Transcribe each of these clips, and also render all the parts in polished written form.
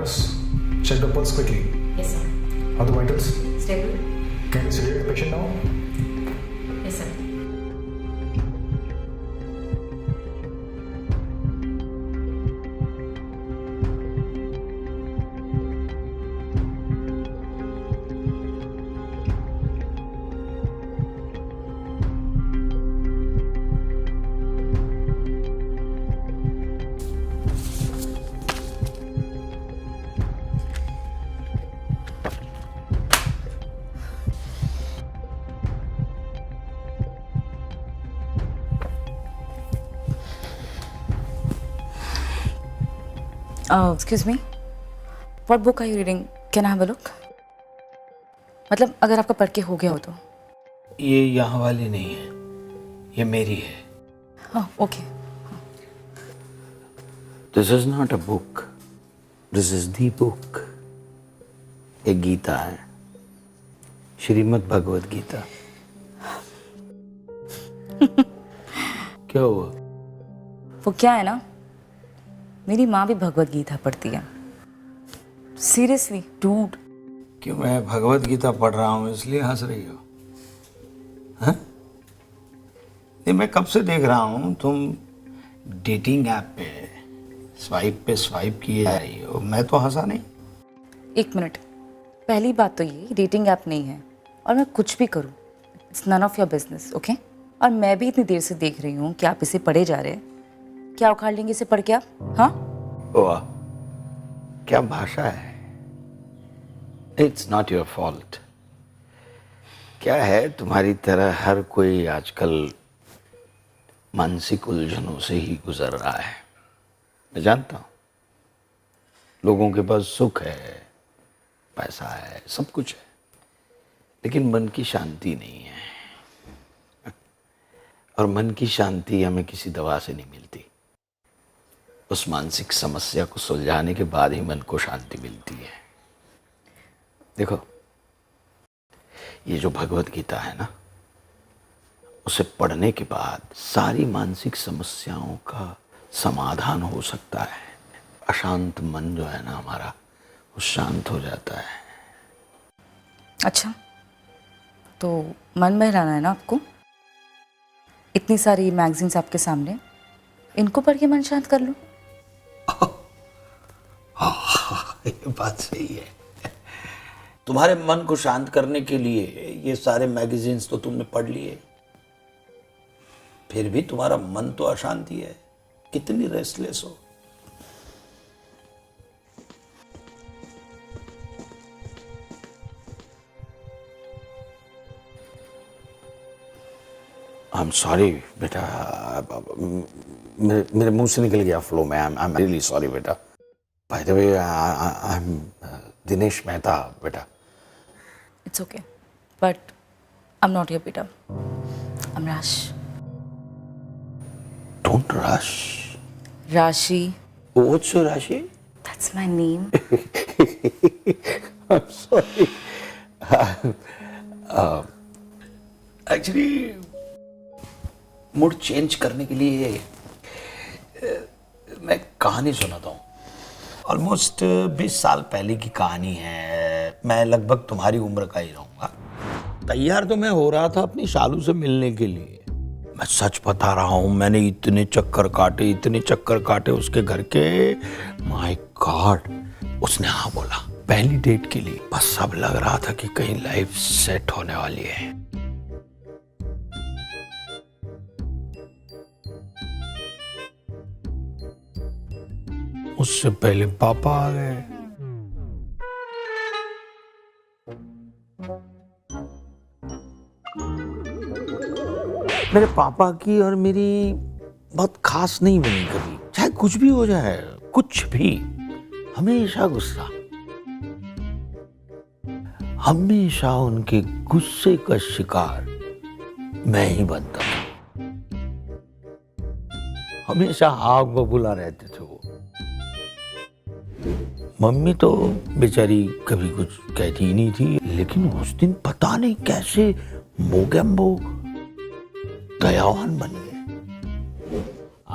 nurse, check the pulse quickly. Yes, sir. Are the vitals? Stable? Can you sedate the patient now? Yes, sir. Excuse me. What book are you reading? Can I have a look? मतलब अगर आपका पढ़ के हो गया हो तो. ये यहाँ वाली नहीं है, ये मेरी है. हाँ, okay. This is not a book. This is the book. एक गीता है, श्रीमद् भगवद गीता. क्या हुआ? वो क्या है ना, मेरी माँ भी भगवद गीता पढ़ती है. Seriously dude. क्यों, मैं भगवद गीता पढ़ रहा हूँ इसलिए हंस रही हो? हाँ? नहीं, मैं कब से देख रहा हूँ तुम डेटिंग ऐप पे स्वाइप किए जा रही हो. मैं तो हंसा नहीं. एक मिनट. पहली बात तो ये डेटिंग ऐप नहीं है, और मैं कुछ भी करूँ it's none of your business, okay? और मैं भी इतनी देर से देख रही हूँ कि आप इसे पढ़े जा रहे हैं. क्या उखाड़ लेंगे इसे पढ़ के आप? हाँ, वाह, क्या भाषा है. It's not your fault. क्या है, तुम्हारी तरह हर कोई आजकल मानसिक उलझनों से ही गुजर रहा है. मैं जानता हूँ, लोगों के पास सुख है, पैसा है, सब कुछ है, लेकिन मन की शांति नहीं है. और मन की शांति हमें किसी दवा से नहीं मिलती. उस मानसिक समस्या को सुलझाने के बाद ही मन को शांति मिलती है. देखो, ये जो भगवद गीता है ना, उसे पढ़ने के बाद सारी मानसिक समस्याओं का समाधान हो सकता है. अशांत मन जो है ना हमारा, वो शांत हो जाता है. अच्छा, तो मन बहलाना है ना आपको? इतनी सारी मैगजीन्स आपके सामने, इनको पढ़ के मन शांत कर लो. ये बात सही है. तुम्हारे मन को शांत करने के लिए ये सारे मैगजीन्स तो तुमने पढ़ लिए, फिर भी तुम्हारा मन तो अशांत ही है. कितनी रेस्टलेस हो. आई एम सॉरी बेटा, मेरे मुंह से निकल गया फ्लो में. आई एम रियली सॉरी बेटा. By the way, I am Dinesh Mehta बेटा. It's okay, but I am not your बेटा. I am Rash. Don't rush. Rashi. What's your Rashi? That's my name. I am sorry. Actually mood change करने के लिए मैं कहानी सुनाता हूँ. ऑलमोस्ट 20 साल पहले की कहानी है. मैं लगभग तुम्हारी उम्र का ही रहूँगा. तैयार तो मैं हो रहा था अपनी शालू से मिलने के लिए. मैं सच बता रहा हूँ, मैंने इतने चक्कर काटे उसके घर के. माय गॉड, उसने हाँ बोला पहली डेट के लिए. बस सब लग रहा था कि कहीं लाइफ सेट होने वाली है. उससे पहले पापा आ गए. मेरे पापा की और मेरी बहुत खास नहीं बनी कभी. चाहे कुछ भी हो जाए, कुछ भी, हमेशा गुस्सा. हमेशा उनके गुस्से का शिकार मैं ही बनता था. हमेशा आग बबूला रहते थे वो. मम्मी तो बेचारी कभी कुछ कहती ही नहीं थी, लेकिन उस दिन पता नहीं कैसे मोगेम्बो दयावान बन गए.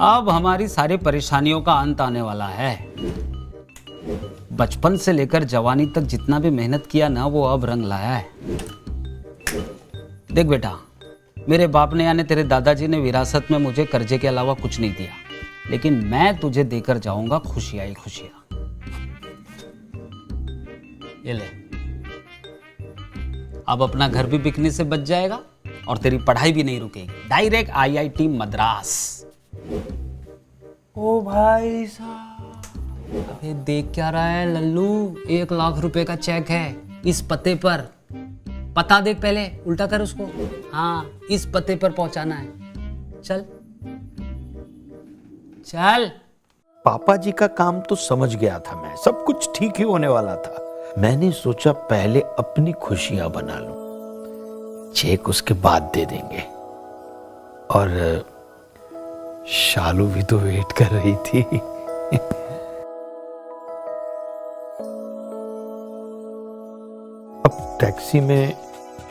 अब हमारी सारी परेशानियों का अंत आने वाला है. बचपन से लेकर जवानी तक जितना भी मेहनत किया ना वो अब रंग लाया है। देख बेटा, मेरे बाप ने यानी तेरे दादाजी ने विरासत में मुझे कर्जे के अलावा कुछ नहीं दिया, लेकिन मैं तुझे देकर जाऊंगा खुशियां ही खुशियां। ये ले, अब अपना घर भी बिकने से बच जाएगा और तेरी पढ़ाई भी नहीं रुकेगी। Direct IIT Madras. ओ भाई साहब, अबे देख क्या रहा है लल्लू, 1 लाख रुपए का चेक है इस पते पर। पता देख पहले, उल्टा कर उसको। हाँ, इस पते पर पहुंचाना है। चल चल। पापा जी का काम तो समझ गया था मैं, सब कुछ ठीक ही होने वाला था। मैंने सोचा पहले अपनी खुशियां बना लूं, चेक उसके बाद दे देंगे। और शालू भी तो वेट कर रही थी। अब टैक्सी में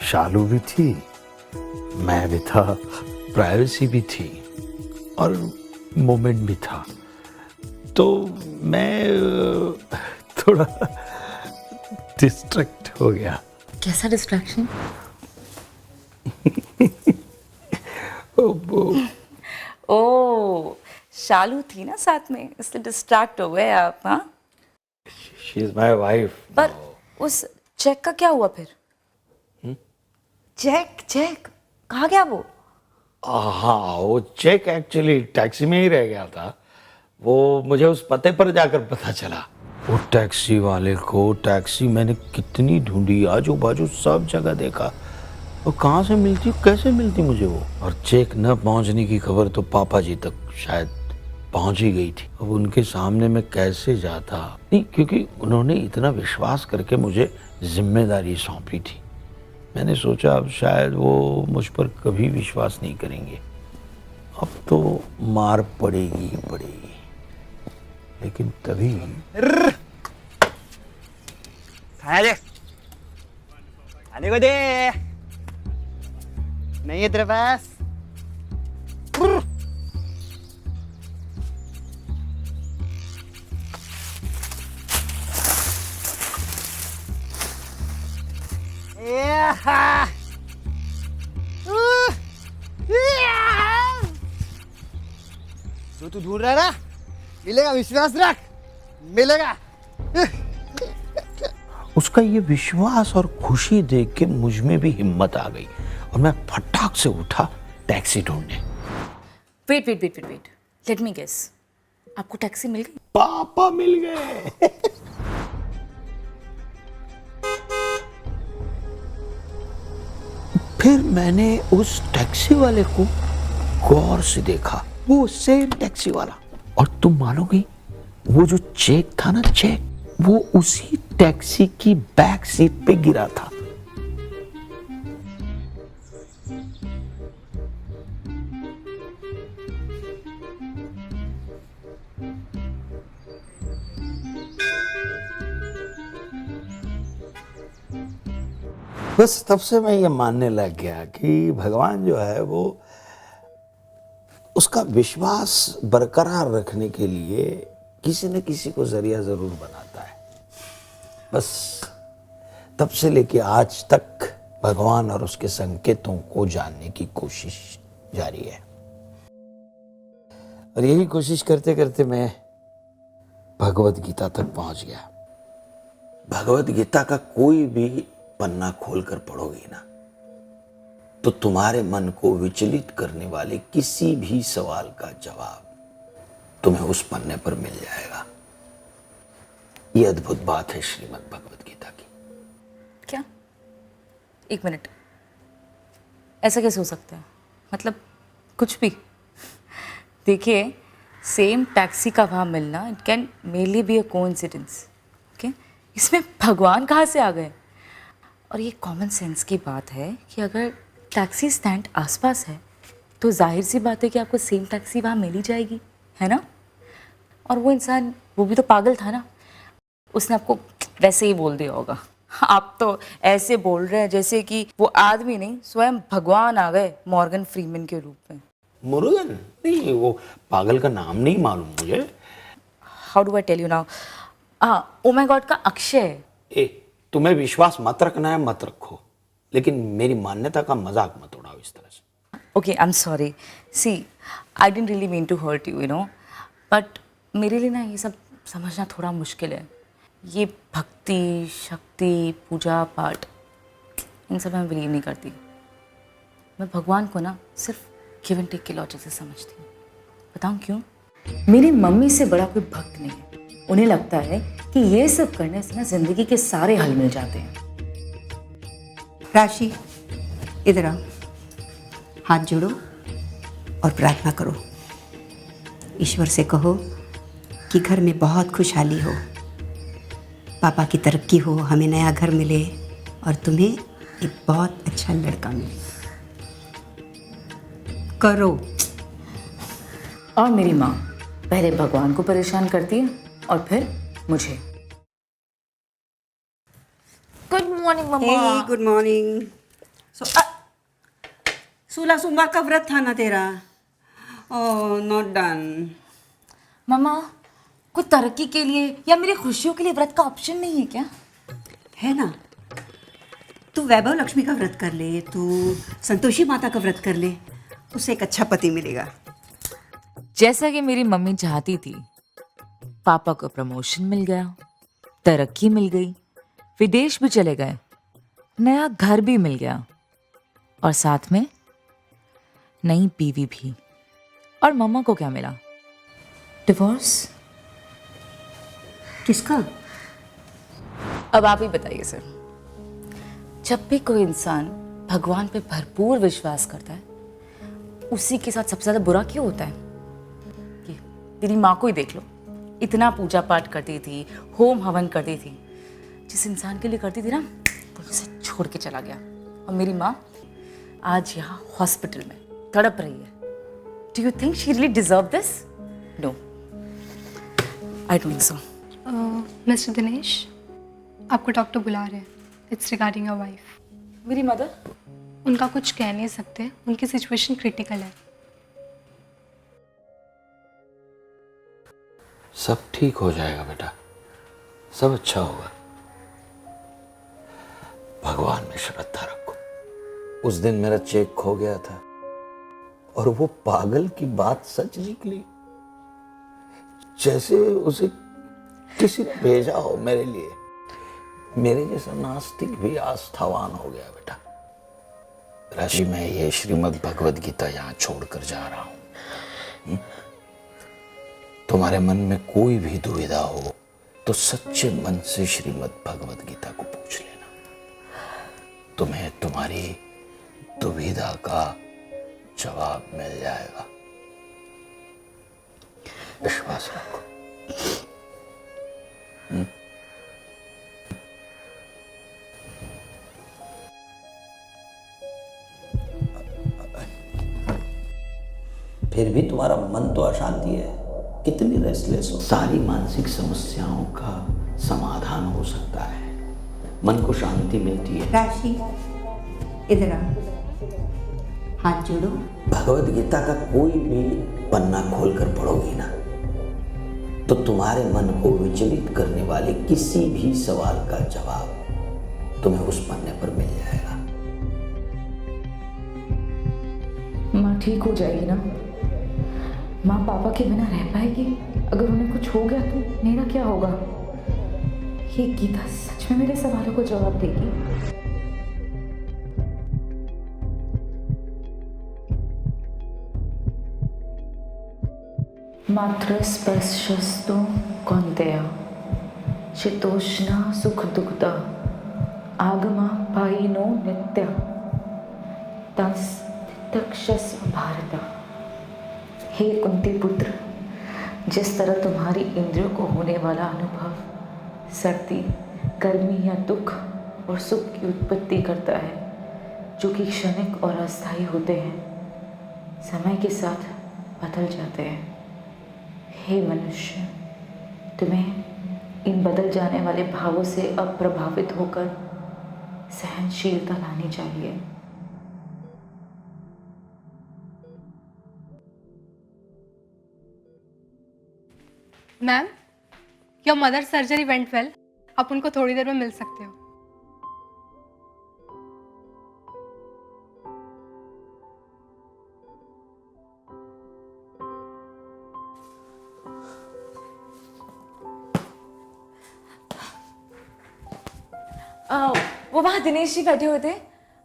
शालू भी थी, मैं भी था, प्राइवेसी भी थी और मोमेंट भी था। तो मैं थोड़ा डिस्ट्रैक्ट हो गया। कैसा डिस्ट्रैक्शन? ओ, शालू थी ना साथ में, इसलिए डिस्ट्रैक्ट हो गए आप। हाँ, शी इज माय वाइफ। पर उस चेक का क्या हुआ फिर? चेक कहाँ गया वो? हाँ, वो चेक एक्चुअली टैक्सी में ही रह गया था। वो मुझे उस पते पर जाकर पता चला। वो टैक्सी वाले को टैक्सी मैंने कितनी ढूंढी, आजू बाजू सब जगह देखा, और कहाँ से मिलती, कैसे मिलती मुझे वो। और चेक न पहुंचने की खबर तो पापा जी तक शायद पहुंच ही गई थी। अब उनके सामने मैं कैसे जाता, नहीं, क्योंकि उन्होंने इतना विश्वास करके मुझे जिम्मेदारी सौंपी थी। मैंने सोचा अब शायद वो मुझ पर कभी विश्वास नहीं करेंगे, अब तो मार पड़ेगी ही पड़ेगी। लेकिन तभी खाने को दे, नहीं है तेरे पास? जो तू ढूंढ रहा है ना, मिलेगा, विश्वास रख, मिलेगा। उसका ये विश्वास और खुशी देख के मुझ में भी हिम्मत आ गई और मैं फटाक से उठा टैक्सी ढूंढने। वेट, लेट मी गेस, आपको टैक्सी मिल गई? पापा मिल गए। फिर मैंने उस टैक्सी वाले को गौर से देखा, वो सेम टैक्सी वाला। और तुम मानोगे, वो जो चेक था ना, चेक, वो उसी टैक्सी की बैक सीट पे गिरा था। बस तब से मैं ये मानने लग गया कि भगवान जो है वो उसका विश्वास बरकरार रखने के लिए किसी न किसी को जरिया जरूर बनाता है। बस तब से लेके आज तक भगवान और उसके संकेतों को जानने की कोशिश जारी है। और यही कोशिश करते करते मैं भगवत गीता तक पहुंच गया। भगवत गीता का कोई भी पन्ना खोलकर पढ़ोगे ना, तो तुम्हारे मन को विचलित करने वाले किसी भी सवाल का जवाब तुम्हें उस पन्ने पर मिल जाएगा। यह अद्भुत बात है श्रीमद् भगवत गीता की। क्या? 1 मिनट, ऐसा कैसे हो सकता है? मतलब कुछ भी। देखिए, सेम टैक्सी का वहाँ मिलना, it can mainly be a coincidence. Okay, इसमें भगवान कहाँ से आ गए? और ये कॉमन सेंस की बात है कि अगर टैक्सी स्टैंड आसपास है तो जाहिर सी बात है कि आपको सेम टैक्सी वहाँ मिल ही जाएगी, है ना? और वो इंसान, वो भी तो पागल था ना, उसने आपको वैसे ही बोल दिया होगा। आप तो ऐसे बोल रहे हैं जैसे कि वो आदमी नहीं, स्वयं भगवान आ गए मॉर्गन फ्रीमैन के रूप में। मुरुगन नहीं, वो पागल का नाम नहीं मालूम मुझे। How do I tell you now? Oh my God का अक्षय। ए, तुम्हें विश्वास मत रखना है मत रखो, लेकिन मेरी मान्यता का मजाक मत उड़ाओ इस तरह से। Okay, I am sorry. See, I didn't really mean to hurt you, you know, but मेरे लिए ना ये सब समझना थोड़ा मुश्किल है। ये भक्ति, शक्ति, पूजा पाठ, इन सब में मैं बिलीव नहीं करती। मैं भगवान को ना सिर्फ गिव एंड टेक के लॉजिक से समझती हूँ। बताऊँ क्यों? मेरी मम्मी से बड़ा कोई भक्त नहीं है। उन्हें लगता है कि ये सब करने से ना जिंदगी के सारे हल मिल जाते हैं। राशि, इधर आओ, हाथ जोड़ो और प्रार्थना करो। ईश्वर से कहो कि घर में बहुत खुशहाली हो, पापा की तरक्की हो, हमें नया घर मिले और तुम्हें एक बहुत अच्छा लड़का मिले। करो। और मेरी माँ पहले भगवान को परेशान करती है और फिर मुझे। गुड मॉर्निंग मम्मा। Good morning. 16 सोमवार का व्रत था ना तेरा? ओह, नॉट डन। मम्मा, कुछ तरक्की के लिए या मेरी खुशियों के लिए व्रत का ऑप्शन नहीं है क्या? है ना, तू वैभव लक्ष्मी का व्रत कर ले, तू संतोषी माता का व्रत कर ले, उसे एक अच्छा पति मिलेगा। जैसा कि मेरी मम्मी चाहती थी, पापा को प्रमोशन मिल गया, तरक्की मिल गई, विदेश भी चले गए, नया घर भी मिल गया और साथ में नई बीवी भी। और मम्मा को क्या मिला? डिवोर्स। किसका? अब आप ही बताइए सर। जब भी कोई इंसान भगवान पे भरपूर विश्वास करता है, उसी के साथ सबसे ज्यादा बुरा क्यों होता है? ये मेरी माँ को ही देख लो, इतना पूजा पाठ करती थी, होम हवन करती थी, जिस इंसान के लिए करती थी ना, वो उसे छोड़ के चला गया। और मेरी माँ आज यहाँ हॉस्पिटल में तड़प रही है। Do you think she really deserve this? No, I don't think so. Mister Dinesh, आपको डॉक्टर बुला रहे हैं। It's regarding your wife. मेरी मदर? उनका कुछ कह नहीं सकते, उनकी सिचुएशन क्रिटिकल है। सब ठीक हो जाएगा बेटा, सब अच्छा होगा। भगवान में श्रद्धा रखो। उस दिन मेरा चेक खो गया था और वो पागल की बात सच निकली, जैसे उसे किसी ने भेजा हो मेरे लिए। मेरे जैसा नास्तिक भी आस्थावान हो गया बेटा। राशि, मैं ये श्रीमद् भगवद गीता यहाँ छोड़कर जा रहा हूं। तुम्हारे मन में कोई भी दुविधा हो तो सच्चे मन से श्रीमद् भगवद गीता को पूछ लेना, तुम्हें तुम्हारी दुविधा का जवाब मिल जाएगा। विश्वास रखो। फिर भी तुम्हारा मन तो अशांति है, कितनी रेस्टलेस हो। सारी मानसिक समस्याओं का समाधान हो सकता है, मन को शांति मिलती है। राशि, इधर आ, हाथ जोड़ो। भगवत गीता का कोई भी पन्ना खोलकर पढ़ोगी ना, तो तुम्हारे मन को विचलित करने वाले किसी भी सवाल का जवाब तुम्हें उस पन्ने पर मिल जाएगा। माँ ठीक हो जाएगी ना? माँ पापा के बिना रह पाएगी? अगर उन्हें कुछ हो गया तो मेरा क्या होगा? ये गीता सच में मेरे सवालों को जवाब देगी? मात्र स्पर्शस्तु कौन्तेय शीतोष्णा सुख दुग्धा आगमा पायिनो नित्य तक्षस भारत। हे कुंती पुत्र, जिस तरह तुम्हारी इंद्रियों को होने वाला अनुभव सर्दी, गर्मी या दुख और सुख की उत्पत्ति करता है, जो कि क्षणिक और अस्थायी होते हैं, समय के साथ बदल जाते हैं। हे मनुष्य, तुम्हें इन बदल जाने वाले भावों से अप्रभावित होकर सहनशीलता लानी चाहिए। Ma'am, your mother surgery went well, आप उनको थोड़ी देर में मिल सकते हो। वो वहाँ दिनेश जी बैठे हुए थे,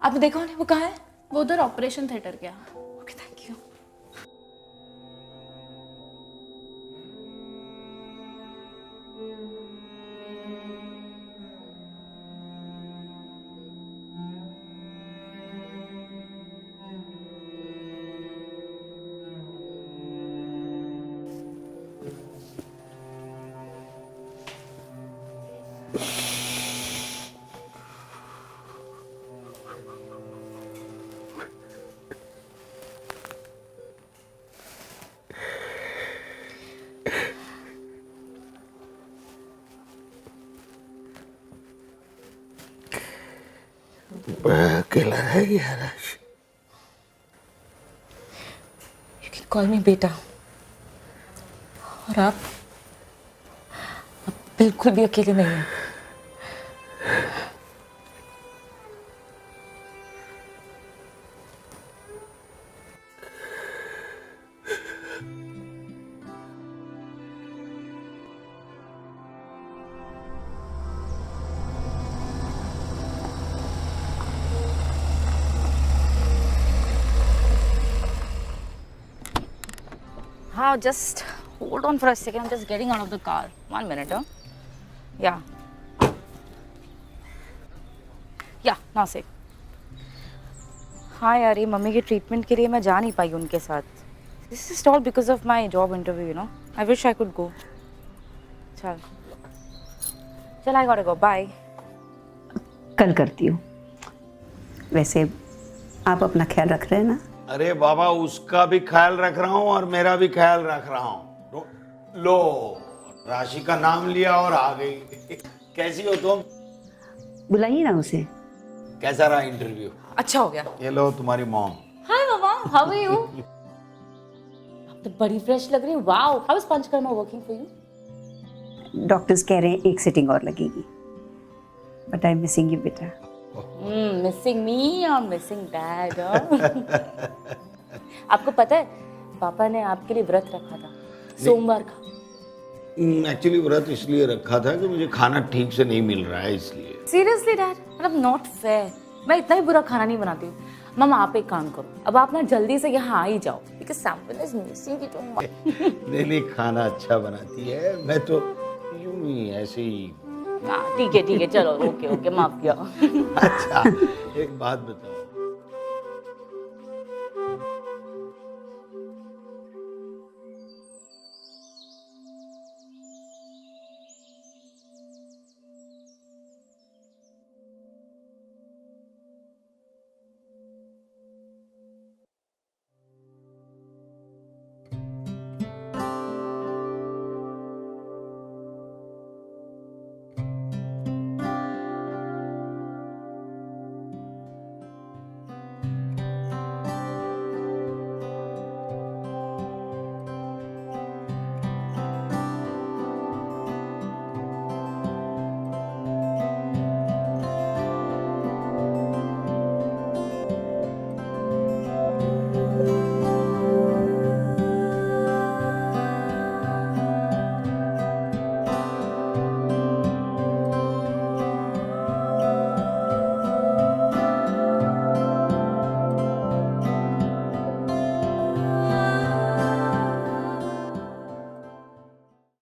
आपने देखा उन्हें? वो कहाँ है? वो उधर ऑपरेशन थिएटर गया। Okay, thank you. मैं अकेला रह गया राशि। You can call me बेटा। और आप बिल्कुल भी अकेले नहीं हैं। हाँ, just hold on for a second. I'm just getting out of the car. 1 minute, huh? Yeah. Yeah, now say. हाँ यार, ये मम्मी के ट्रीटमेंट के लिए मैं जा नहीं पाई उनके साथ. This is all because of my job interview, you know. I wish I could go. चल, I gotta go. Bye. कल करती हूँ। वैसे आप अपना ख्याल रख रहे हैं ना? अरे बाबा, उसका भी ख्याल रख रहा हूँ और मेरा भी ख्याल रख रहा हूँ। लो, राशि का नाम लिया और आ गई। कैसी हो तुम? बुलाइए ना उसे। कैसा रहा इंटरव्यू? अच्छा हो गया। ये लो तुम्हारी mom. Hi mama, how are you? आप तो बड़ी फ्रेश लग रही हो। Wow, how is panchakarma working for you? Doctors कह रहे हैं 1 सिटिंग और लगेगी। But I am missing you बेटा। Missing me or missing dad? आपको पता है, पापा ने आपके लिए व्रत रखा था सोमवार का। एक्चुअली व्रत इसलिए रखा था कि मुझे खाना ठीक से नहीं मिल रहा है, इसलिए। सीरियसली डैड, मतलब नॉट फेयर। मैं इतना ही बुरा खाना नहीं बनाती हूँ। मम्मा आप एक काम करो, अब आप ना जल्दी से यहाँ आ ही जाओ, because sample is missing it. नहीं, खाना अच्छा बनाती है। मैं तो यूं ही ऐसे ही। ठीक है, चलो, ओके, माफ किया। अच्छा, एक बात बताओ,